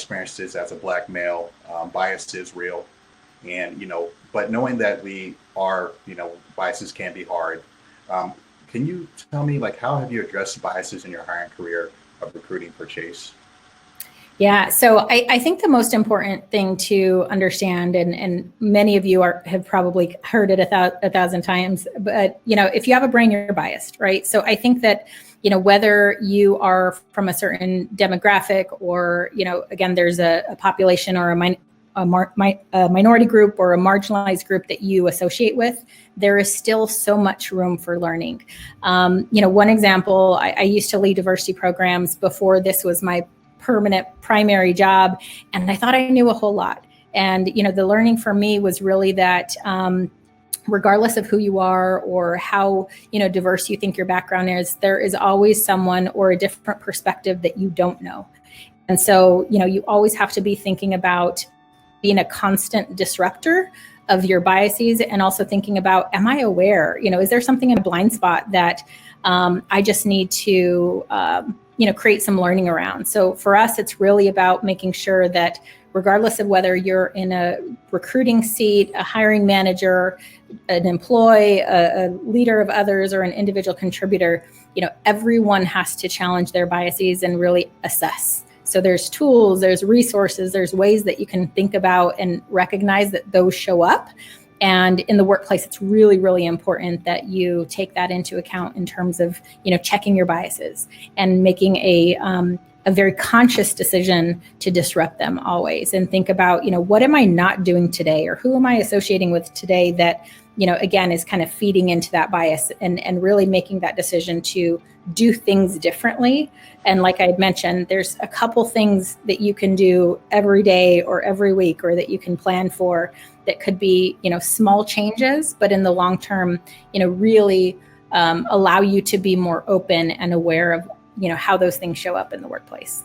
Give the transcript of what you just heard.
experiences as a Black male, bias is real. And, but knowing that we are, biases can be hard. Can you tell me, like, how have you addressed biases in your hiring career of recruiting for Chase? Yeah, so I think the most important thing to understand, and many of you have probably heard it a thousand times, but if you have a brain, you're biased, right? So I think that whether you are from a certain demographic or again, there's a population or a minority group or a marginalized group that you associate with, there is still so much room for learning. One example, I used to lead diversity programs before this was my permanent primary job, and I thought I knew a whole lot. And the learning for me was really that regardless of who you are or how diverse you think your background is, there is always someone or a different perspective that you don't know. And so you always have to be thinking about being a constant disruptor of your biases, and also thinking about, am I aware? Is there something in a blind spot that I just need to create some learning around? So for us, it's really about making sure that regardless of whether you're in a recruiting seat, a hiring manager, an employee, a leader of others, or an individual contributor, everyone has to challenge their biases and really assess. So there's tools, there's resources, there's ways that you can think about and recognize that those show up. And in the workplace, it's really, really important that you take that into account in terms of, checking your biases and making a very conscious decision to disrupt them always, and think about, what am I not doing today, or who am I associating with today that, again, is kind of feeding into that bias, and really making that decision to do things differently. And like I had mentioned, there's a couple things that you can do every day or every week, or that you can plan for, that could be, small changes, but in the long term, really allow you to be more open and aware of, how those things show up in the workplace.